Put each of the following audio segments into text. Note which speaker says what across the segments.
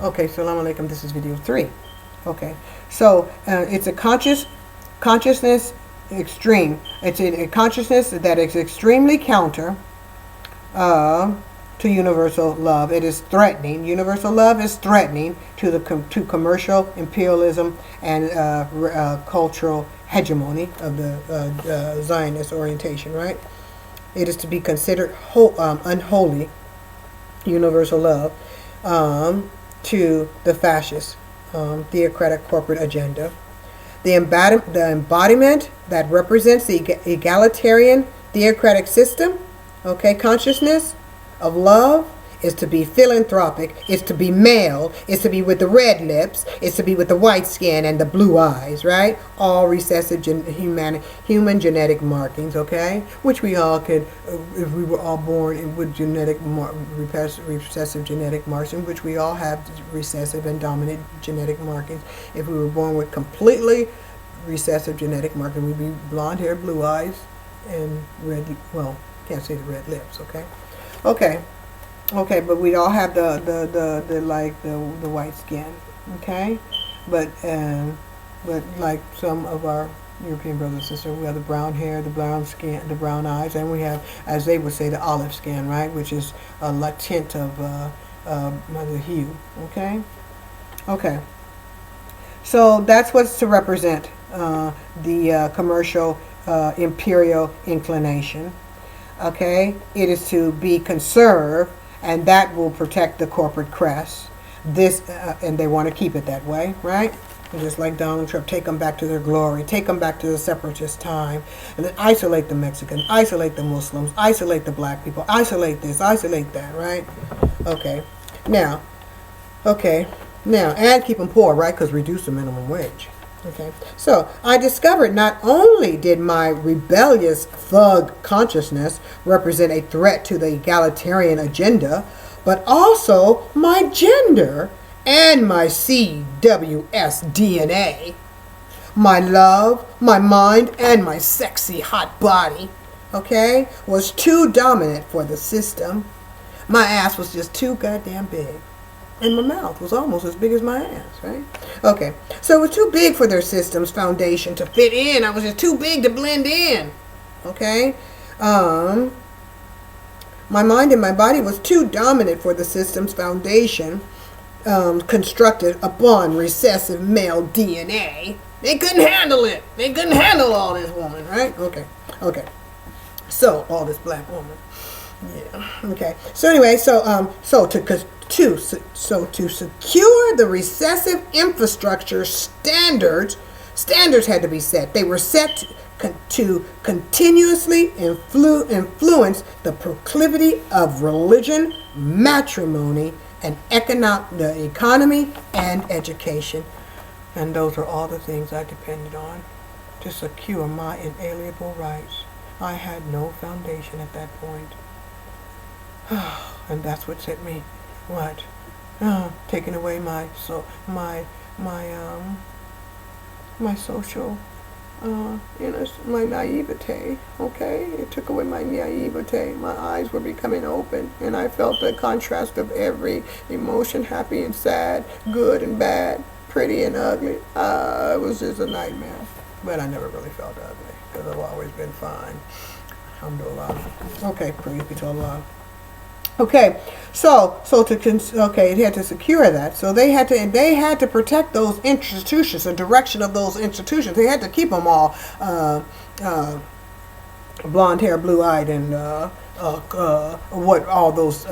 Speaker 1: Okay, Salam Alaikum, this is video 3. Okay, so it's a consciousness extreme. It's a consciousness that is extremely counter to universal love. It is threatening. Universal love is threatening to to commercial imperialism and cultural hegemony of the Zionist orientation, right? It is to be considered unholy, universal love, to the fascist theocratic corporate agenda. The embodiment that represents the egalitarian theocratic system, okay, consciousness of love, is to be philanthropic, is to be male, is to be with the red lips, is to be with the white skin and the blue eyes, right? All recessive human genetic markings, okay? Which we all could, if we were all born with recessive genetic markings, which we all have recessive and dominant genetic markings. If we were born with completely recessive genetic markings, we'd be blonde hair, blue eyes, and red, well, can't say the red lips, okay? Okay, but we all have the white skin, okay? But like some of our European brothers and sisters, we have the brown hair, the brown skin, the brown eyes, and we have, as they would say, the olive skin, right? Which is a tint of the hue, okay? Okay. So that's what's to represent the commercial imperial inclination, okay? It is to be conserved, and that will protect the corporate crest. And they want to keep it that way, right? Just like Donald Trump, take them back to their glory, take them back to the separatist time, and then isolate the Mexicans, isolate the Muslims, isolate the black people, isolate this, isolate that, right? Okay, now, and keep them poor, right? Because reduce the minimum wage. Okay, so I discovered not only did my rebellious thug consciousness represent a threat to the egalitarian agenda, but also my gender and my CWS DNA, my love, my mind, and my sexy hot body, okay, was too dominant for the system. My ass was just too goddamn big. And my mouth was almost as big as my ass, right? Okay, so it was too big for their system's foundation to fit in. I was just too big to blend in, okay? My mind and my body was too dominant for the system's foundation, constructed upon recessive male DNA. They couldn't handle it. They couldn't handle all this woman, right? Okay. So, all this black woman. Yeah, okay. So anyway, to secure the recessive infrastructure standards had to be set. They were set to continuously influence the proclivity of religion, matrimony, and the economy and education. And those are all the things I depended on to secure my inalienable rights. I had no foundation at that point. And that's what set me, taking away my social, my naivete, okay? It took away my naivete. My eyes were becoming open, and I felt the contrast of every emotion, happy and sad, good and bad, pretty and ugly. It was just a nightmare. But I never really felt ugly, because I've always been fine. Alhamdulillah. Okay, praise be to Allah. Okay, so it had to secure that. So they had to protect those institutions, the direction of those institutions. They had to keep them all blonde hair, blue eyed, and what all those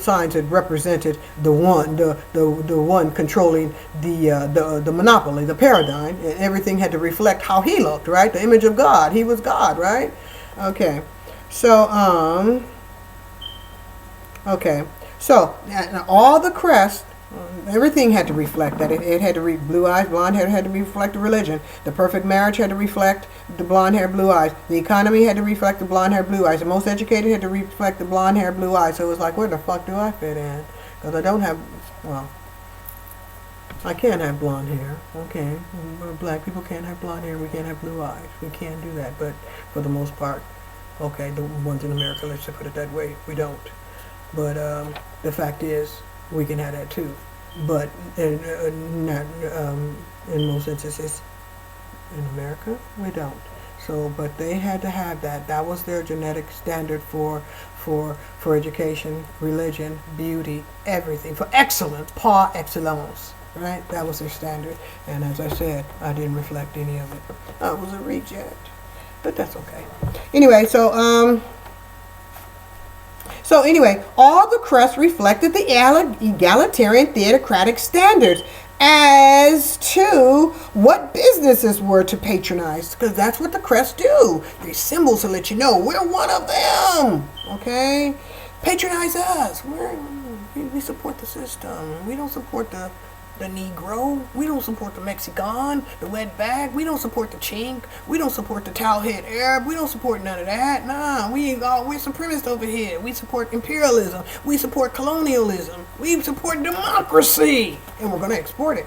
Speaker 1: signs had represented. The one controlling the monopoly, the paradigm. And everything had to reflect how he looked, right? The image of God. He was God, right? Okay, so so all the crest, everything had to reflect that. It had to blue eyes, blonde hair had to reflect the religion. The perfect marriage had to reflect the blonde hair, blue eyes. The economy had to reflect the blonde hair, blue eyes. The most educated had to reflect the blonde hair, blue eyes. So it was like, where the fuck do I fit in? Because I don't have, I can't have blonde hair. Okay, black people can't have blonde hair. We can't have blue eyes. We can't do that. But for the most part, okay, the ones in America, let's just put it that way, we don't. But the fact is, we can have that too. but not in most instances in America we don't. So, but they had to have that. That was their genetic standard for education, religion, beauty, everything, for excellence, par excellence. Right? That was their standard. And as I said, I didn't reflect any of it. I was a reject. But that's okay. Anyway, so anyway, all the crests reflected the egalitarian theocratic standards as to what businesses were to patronize, because that's what the crests do. These symbols to let you know we're one of them. Okay, patronize us. We support the system. We don't support the Negro. We don't support the Mexican, the wet bag. We don't support the chink. We don't support the towel-head Arab. We don't support none of that. Nah, we're supremacists over here. We support imperialism. We support colonialism. We support democracy. And we're going to export it.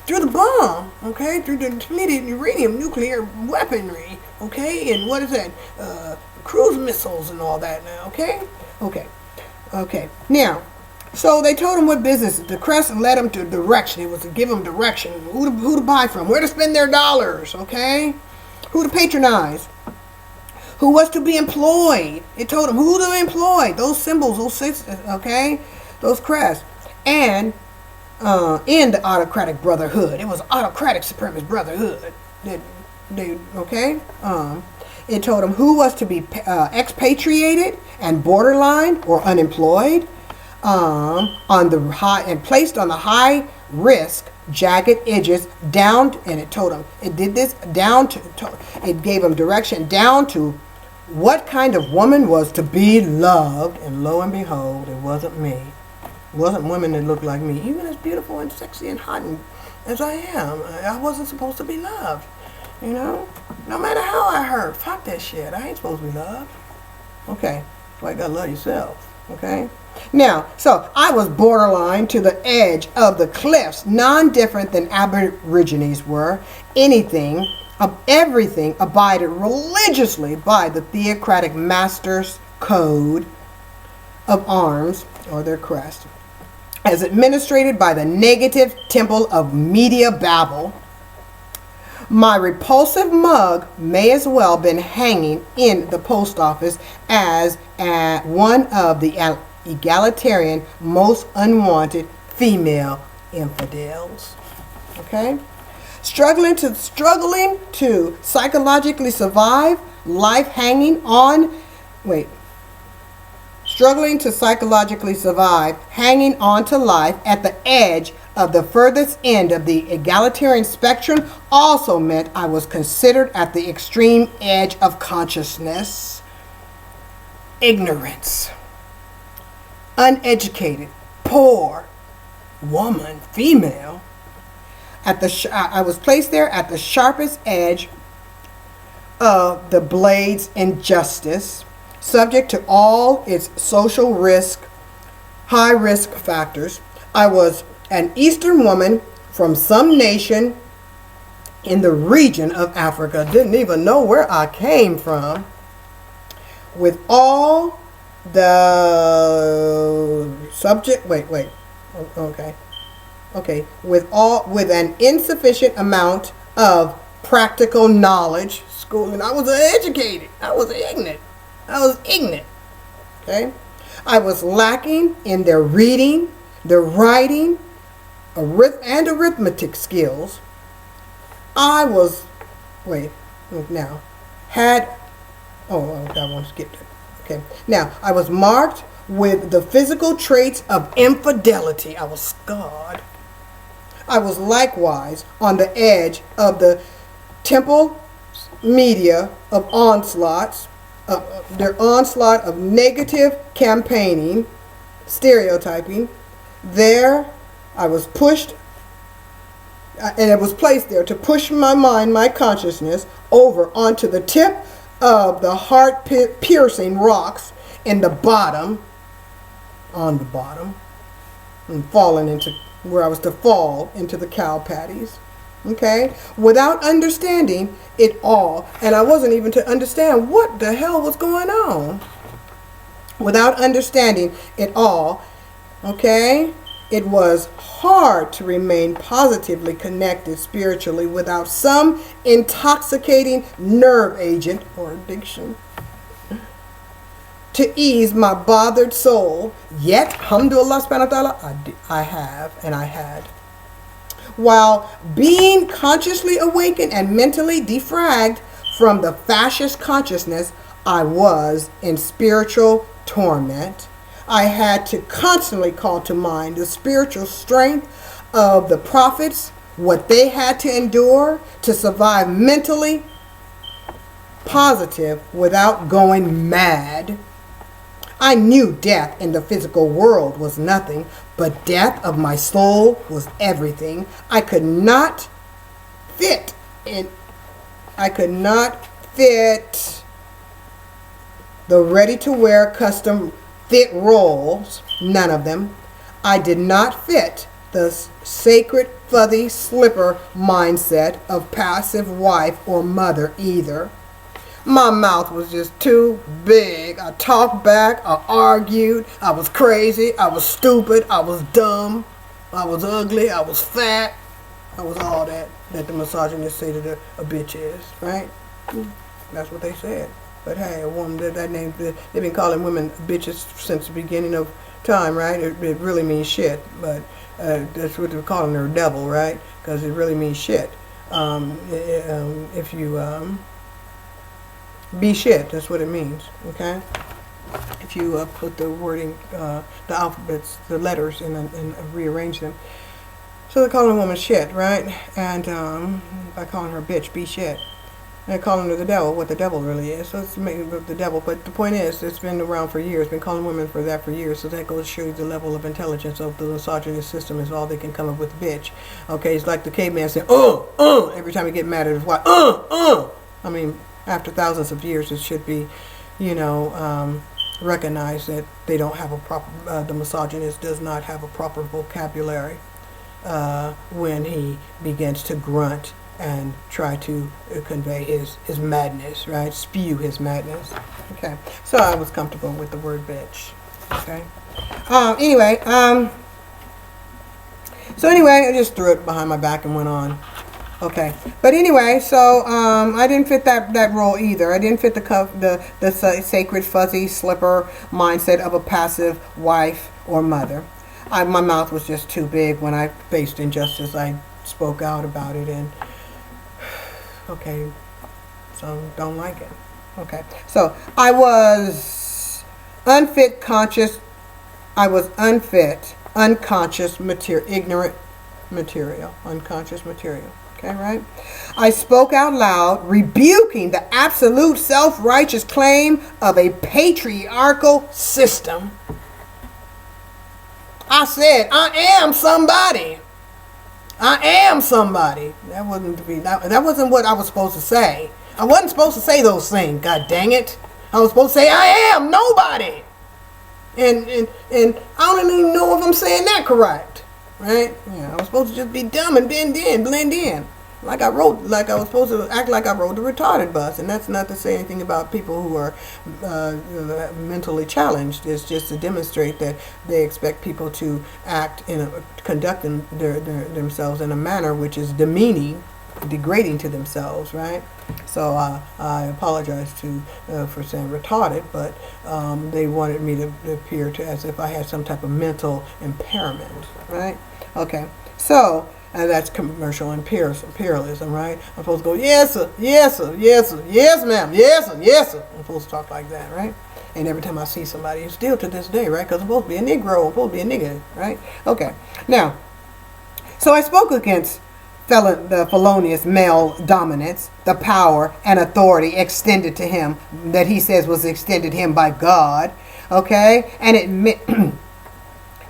Speaker 1: Through the bomb, okay? Through the depleted uranium nuclear weaponry, okay? And what is that? Cruise missiles and all that now, okay? Okay. Now, so they told them what business. The crest led them to direction. It was to give them direction. Who to buy from. Where to spend their dollars. Okay? Who to patronize. Who was to be employed. It told them who to employ. Those symbols, those systems, okay? Those crests. And in the autocratic brotherhood. It was autocratic supremacist brotherhood. Okay? It told them who was to be expatriated and borderline or unemployed. On the high and placed on the high risk jagged edges down, and it told them it did this down to it gave them direction down to what kind of woman was to be loved, and lo and behold, it wasn't me. It wasn't women that looked like me, even as beautiful and sexy and hot and as I am. I wasn't supposed to be loved, you know. No matter how I hurt, fuck that shit. I ain't supposed to be loved. Okay, so you gotta love yourself. Okay. Now, so I was borderline to the edge of the cliffs, non-different than Aborigines were. Everything abided religiously by the theocratic master's code of arms, or their crest, as administrated by the negative temple of Media Babel. My repulsive mug may as well been hanging in the post office as one of the egalitarian, most unwanted female infidels. Okay? Struggling to psychologically survive life hanging on to life at the edge of the furthest end of the egalitarian spectrum also meant I was considered at the extreme edge of consciousness. Ignorance. Uneducated, poor, woman, female. I was placed there at the sharpest edge of the blade's injustice, subject to all its social risk, high risk factors. I was an Eastern woman from some nation in the region of Africa. Didn't even know where I came from. With all the subject, with an insufficient amount of practical knowledge, schooling. I was uneducated. I was ignorant. Okay, I was lacking in their reading, their writing, and arithmetic skills. I was I was marked with the physical traits of infidelity. I was scarred. I was likewise on the edge of the temple media of onslaughts, their onslaught of negative campaigning, stereotyping. There, I was pushed, and it was placed there to push my mind, my consciousness, over onto the tip of the heart-piercing rocks on the bottom, and falling into where I was to fall into the cow patties. Okay, without understanding it all, and I wasn't even to understand what the hell was going on. Without understanding it all, okay, It was hard to remain positively connected spiritually without some intoxicating nerve agent or addiction to ease my bothered soul. Yet, alhamdulillah subhanahu wa ta'ala, I have and I had. While being consciously awakened and mentally defragged from the fascist consciousness, I was in spiritual torment. I had to constantly call to mind the spiritual strength of the prophets, what they had to endure to survive mentally positive without going mad. I knew death in the physical world was nothing, but death of my soul was everything. I could not fit the ready-to-wear custom fit roles, none of them. I did not fit the sacred fuzzy slipper mindset of passive wife or mother either. My mouth was just too big. I talked back, I argued, I was crazy, I was stupid, I was dumb, I was ugly, I was fat. I was all that the misogynists say that a bitch is, right? That's what they said. But hey, a woman, that name, they've been calling women bitches since the beginning of time, right? It really means shit, but that's what they're calling her, devil, right? Because it really means shit. If you be shit, that's what it means, okay? If you put the wording, the alphabets, the letters, and rearrange them. So they're calling a woman shit, right? And by calling her bitch, be shit. And they're calling her the devil, what the devil really is. So it's the devil. But the point is, it's been around for years, been calling women for that for years. So that goes to show you the level of intelligence of the misogynist system is all they can come up with, bitch. Okay, it's like the caveman saying, every time he get mad at his wife, I mean, after thousands of years, it should be, recognized that they don't have a proper, the misogynist does not have a proper vocabulary when he begins to grunt and try to convey his madness, right? Spew his madness. Okay, so I was comfortable with the word bitch. Okay. Anyway, I just threw it behind my back and went on. Okay, but anyway, so I didn't fit that role either. I didn't fit the sacred fuzzy slipper mindset of a passive wife or mother. My mouth was just too big when I faced injustice. I spoke out about it, and okay, so don't like it. Okay, so I was unfit, conscious. I was unfit, unconscious material, ignorant material, unconscious material. Okay, right? I spoke out loud, rebuking the absolute self-righteous claim of a patriarchal system. I said, I am somebody. I am somebody. That wasn't what I was supposed to say. I wasn't supposed to say those things. God dang it! I was supposed to say, I am nobody. And I don't even know if I'm saying that correct. Right? Yeah, I was supposed to just be dumb and blend in. Like I was supposed to act like I rode the retarded bus. And that's not to say anything about people who are mentally challenged. It's just to demonstrate that they expect people to conduct themselves in a manner which is demeaning, degrading to themselves, right? So I apologize for saying retarded, but they wanted me to appear as if I had some type of mental impairment, right? Okay, so that's commercial imperialism, right? I'm supposed to go, yes sir, yes sir, yes sir, yes ma'am, yes sir, yes sir. I'm supposed to talk like that, right? And every time I see somebody, still to this day, right? Because I'm supposed to be a Negro, I'm supposed to be a nigga, right? Okay, now, so I spoke against the felonious male dominance, the power and authority extended to him, that he says was extended him by God, okay? And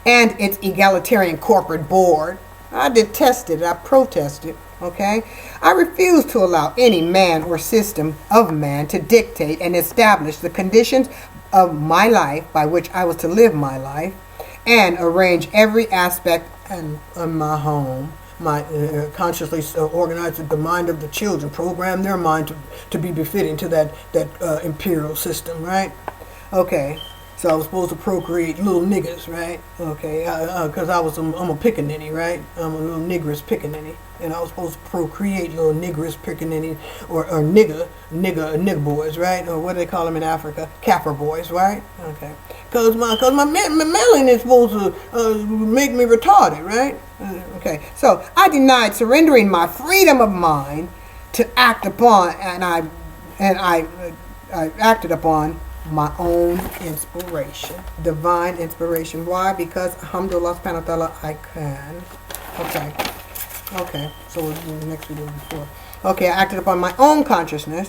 Speaker 1: and its egalitarian corporate board. I detested it. I protested. Okay? I refuse to allow any man or system of man to dictate and establish the conditions of my life by which I was to live my life and arrange every aspect of my home. My consciously organize the mind of the children, program their mind to be befitting to that imperial system, right? Okay. So I was supposed to procreate little niggas, right? Okay, because I'm a pickaninny, right? I'm a little nigrous pickaninny, and I was supposed to procreate little nigrous pickaninny or nigger boys, right? Or what do they call them in Africa? Kaffir boys, right? Okay, because my melanin is supposed to make me retarded, right? Okay, so I denied surrendering my freedom of mind to act upon, and I acted upon my own inspiration, divine inspiration. Why? Because alhamdulillah subhanahu wa ta'ala, I can. Okay, so next we do before. Okay, I acted upon my own consciousness,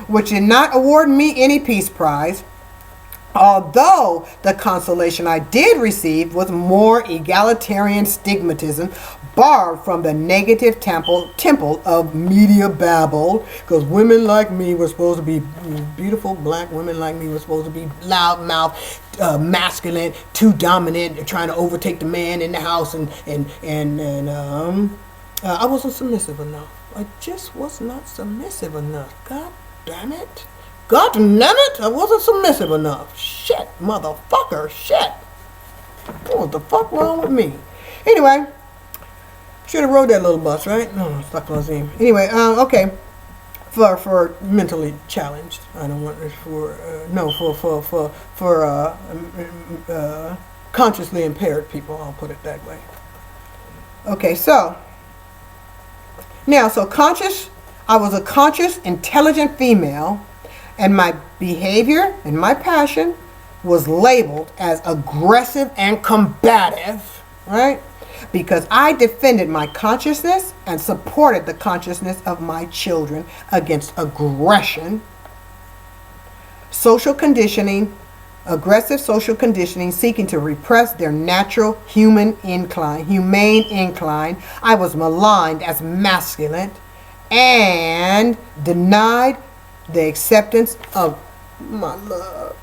Speaker 1: which did not award me any peace prize, although the consolation I did receive was more egalitarian stigmatism borrowed from the negative temple of media babble, because women like me were supposed to be beautiful, black women like me were supposed to be loudmouth, masculine, too dominant, trying to overtake the man in the house, and I wasn't submissive enough. I just was not submissive enough. God damn it. God damn it, I wasn't submissive enough. Shit, motherfucker, shit. What the fuck wrong with me? Anyway, should have rode that little bus, right? No, fuck Lazim. Anyway, okay. For mentally challenged. I don't want this for consciously impaired people. I'll put it that way. Okay, so now, I was a conscious, intelligent female, and my behavior and my passion was labeled as aggressive and combative, right? Because I defended my consciousness and supported the consciousness of my children against aggression, social conditioning, aggressive social conditioning, seeking to repress their natural humane incline. I was maligned as masculine and denied the acceptance of my love.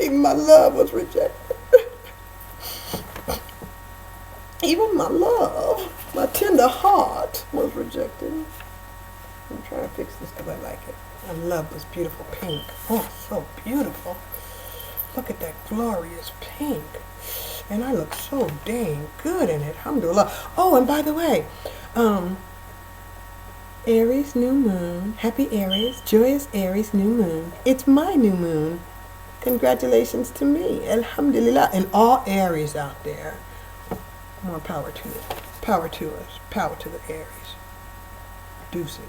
Speaker 1: Even my love was rejected. Even my love, my tender heart was rejected. I'm trying to fix this because I like it. I love this beautiful pink. Oh, so beautiful. Look at that glorious pink. And I look so dang good in it. Alhamdulillah. Oh, and by the way, Aries new moon. Happy Aries. Joyous Aries new moon. It's my new moon. Congratulations to me. Alhamdulillah. And all Aries out there. More power to it. Power to us. Power to the Aries. Deuces.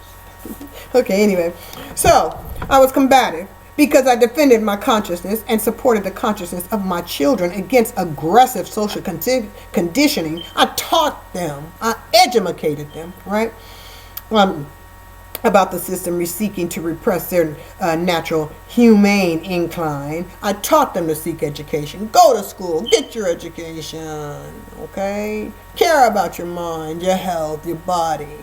Speaker 1: Okay, anyway. So, I was combative because I defended my consciousness and supported the consciousness of my children against aggressive social conditioning. I taught them. I educated them, right? About the system seeking to repress their natural humane incline. I taught them to seek education. Go to school. Get your education. Okay? Care about your mind, your health, your body.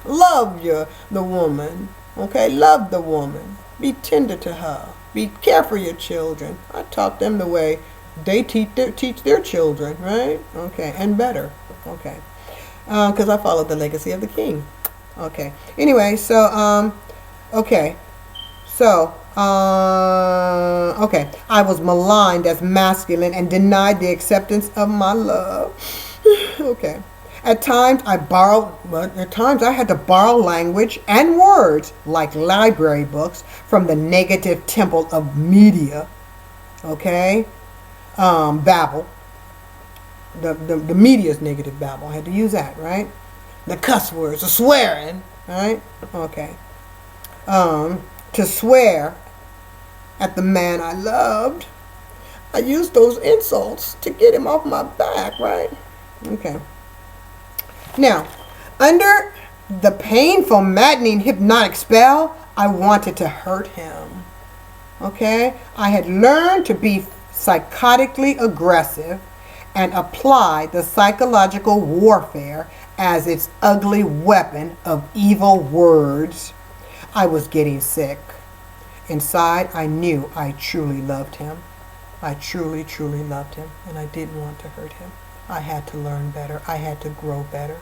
Speaker 1: Love the woman. Okay? Love the woman. Be tender to her. Care for your children. I taught them the way they teach their children, right? Okay. And better. Okay. Because I followed the legacy of the king. Okay. Anyway, so, okay. So, okay. I was maligned as masculine and denied the acceptance of my love. Okay. At times I had to borrow language and words like library books from the negative temple of media. Okay. Babble. The media's negative babble. I had to use that, right? The cuss words, the swearing, right? Okay. To swear at the man I loved. I used those insults to get him off my back, right? Okay. Now, under the painful, maddening hypnotic spell, I wanted to hurt him. Okay? I had learned to be psychotically aggressive and apply the psychological warfare as its ugly weapon of evil words. I was getting sick. Inside, I knew I truly loved him. I truly, truly loved him, and I didn't want to hurt him. I had to learn better. I had to grow better.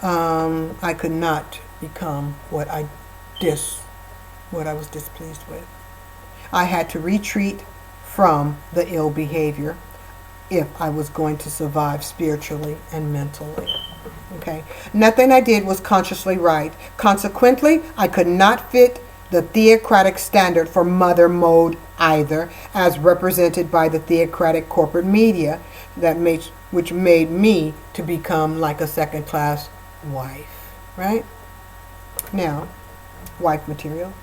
Speaker 1: I could not become what I was displeased with. I had to retreat from the ill behavior if I was going to survive spiritually and mentally. Okay. Nothing I did was consciously right. Consequently, I could not fit the theocratic standard for mother mode either, as represented by the theocratic corporate media which made me to become like a second-class wife. Right? Now, wife material.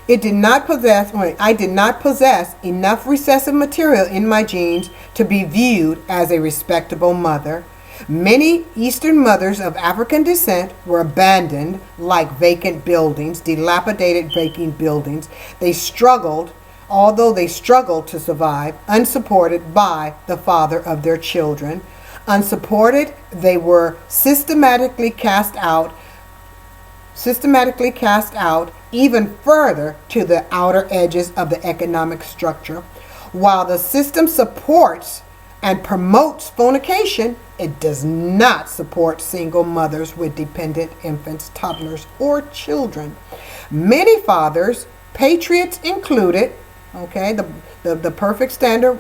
Speaker 1: I did not possess enough recessive material in my genes to be viewed as a respectable mother. Many Eastern mothers of African descent were abandoned like vacant buildings, dilapidated vacant buildings. Although they struggled to survive, unsupported by the father of their children. Unsupported, they were systematically cast out even further to the outer edges of the economic structure. While the system supports and promotes fornication, it does not support single mothers with dependent infants, toddlers, or children. Many fathers, patriots included, okay, the perfect standard,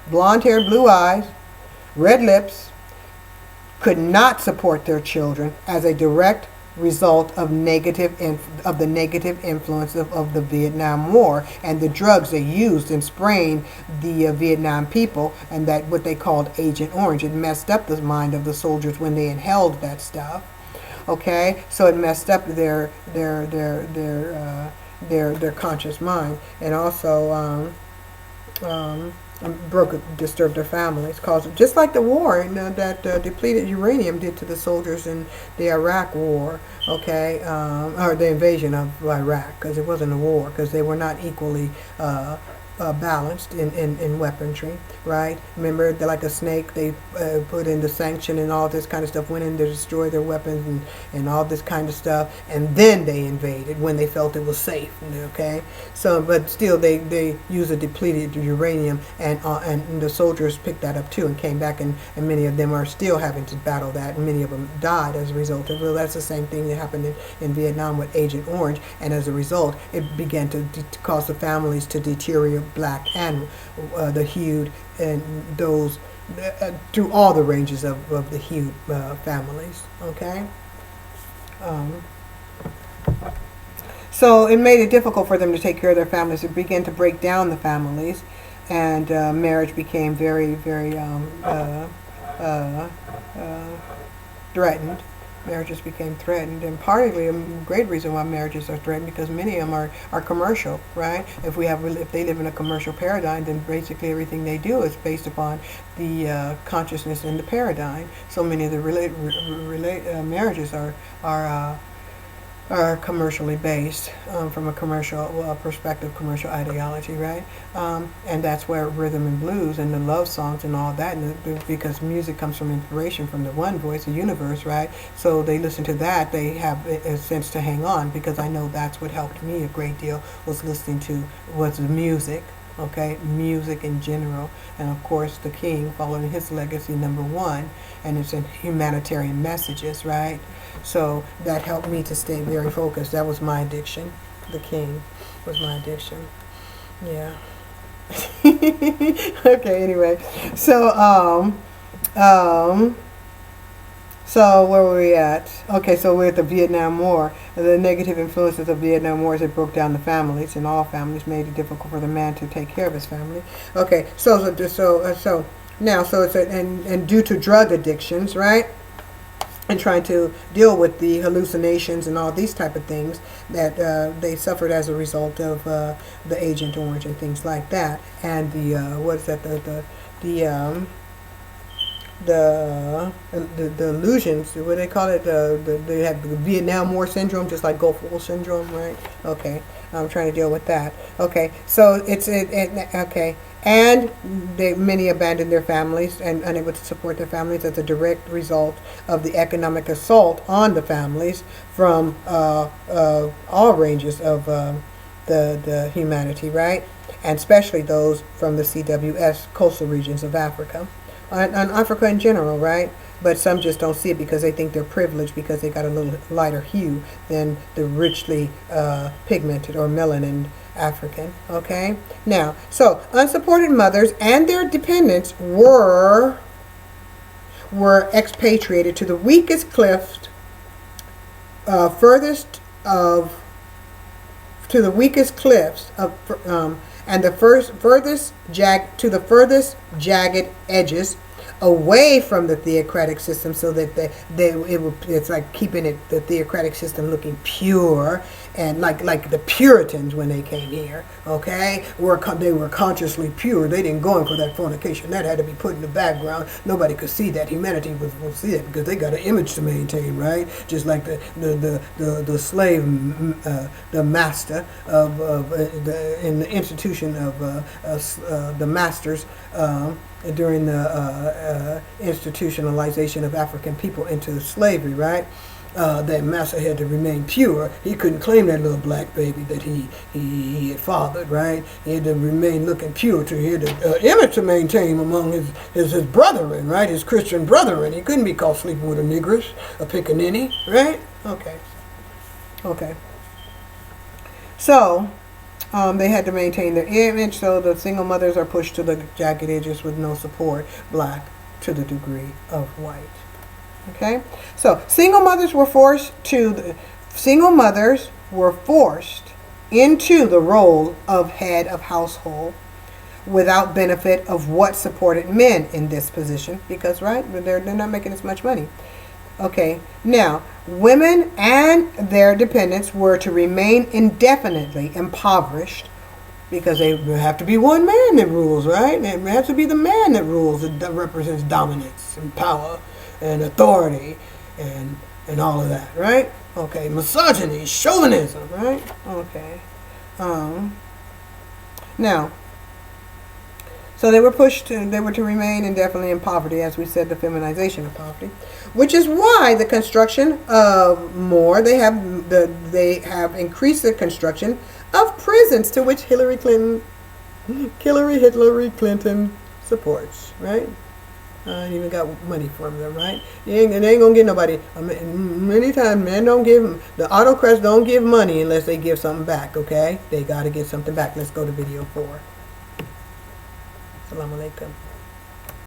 Speaker 1: blonde hair, blue eyes, red lips, could not support their children as a direct result of the negative influence of the Vietnam War and the drugs they used in spraying the Vietnam people, and that what they called Agent Orange. It messed up the mind of the soldiers when they inhaled that stuff. Okay, so it messed up their conscious mind, and also disturbed their families, caused just like the war that depleted uranium did to the soldiers in the Iraq war, okay, or the invasion of Iraq, because it wasn't a war, because they were not equally balanced in weaponry, right? Remember, they're like a snake, they put in the sanction and all this kind of stuff, went in to destroy their weapons and all this kind of stuff, and then they invaded when they felt it was safe, okay? So, but still, they used a depleted uranium, and the soldiers picked that up too and came back, and many of them are still having to battle that, and many of them died as a result of it. Well, that's the same thing that happened in Vietnam with Agent Orange, and as a result, it began to cause the families to deteriorate, black and the hued, and those through all the ranges of the hued families. Okay. So it made it difficult for them to take care of their families. It began to break down the families, and marriage became very, very threatened. Marriages became threatened, and partly a great reason why marriages are threatened, because many of them are commercial, right? If they live in a commercial paradigm, then basically everything they do is based upon the consciousness in the paradigm. So many of the marriages are commercially based, from a commercial perspective, commercial ideology, right? And that's where rhythm and blues and the love songs and all that, because music comes from inspiration from the one voice, the universe, right? So they listen to that, they have a sense to hang on, because I know that's what helped me a great deal, was the music. Okay, music in general, and of course the King, following his legacy, number one, and it's in humanitarian messages, right? So that helped me to stay very focused. That was my addiction. The King was my addiction. Yeah. Okay. Anyway, so where were we at? Okay, so we're at the Vietnam War. The negative influences of Vietnam Wars, it broke down the families, and all families, made it difficult for the man to take care of his family. Okay, so it's and due to drug addictions, right? And trying to deal with the hallucinations and all these type of things that they suffered as a result of the Agent Orange and things like that, and the illusions, what do they call it? They have the Vietnam War syndrome, just like Gulf War syndrome, right? Okay, I'm trying to deal with that. Okay, so okay, and many abandoned their families and unable to support their families as a direct result of the economic assault on the families from all ranges of the humanity, right? And especially those from the CWS coastal regions of Africa. On Africa in general, right? But some just don't see it because they think they're privileged because they got a little lighter hue than the richly pigmented or melanin African. Okay. Now, so unsupported mothers and their dependents were expatriated to the weakest cliffs, furthest of to the weakest cliffs of and the furthest jagged edges away from the theocratic system, so that it's like keeping the theocratic system looking pure, and like the Puritans when they came here, okay, they were consciously pure. They didn't go in for that fornication. That had to be put in the background. Nobody could see that. Humanity will see that because they got an image to maintain, right? Just like the slave, the master in the institution of the masters. During the institutionalization of African people into slavery, right? That master had to remain pure. He couldn't claim that little black baby that he had fathered, right? He had to remain looking pure. He had an image to maintain among his brethren, right? His Christian brethren. He couldn't be caught sleeping with a negress, a pickaninny, right? Okay. So, they had to maintain their image, so the single mothers are pushed to the jagged edges with no support, black to the degree of white. Okay, so single mothers were forced into the role of head of household without benefit of what supported men in this position, because they're not making as much money. Okay, now women and their dependents were to remain indefinitely impoverished, because they have to be one man that rules, right? It has to be the man that rules, that represents dominance and power and authority and all of that, right? Okay, misogyny, chauvinism, right? Okay. Now, so they were to remain indefinitely in poverty, as we said, the feminization of poverty, which is why the construction of they have increased the construction of prisons, to which Hillary Clinton supports, right? And even got money from them, right? They ain't gonna get nobody. Many times, men don't give, the autocrats don't give money unless they give something back. Okay, they got to get something back. Let's go to video 4. Assalamu alaikum.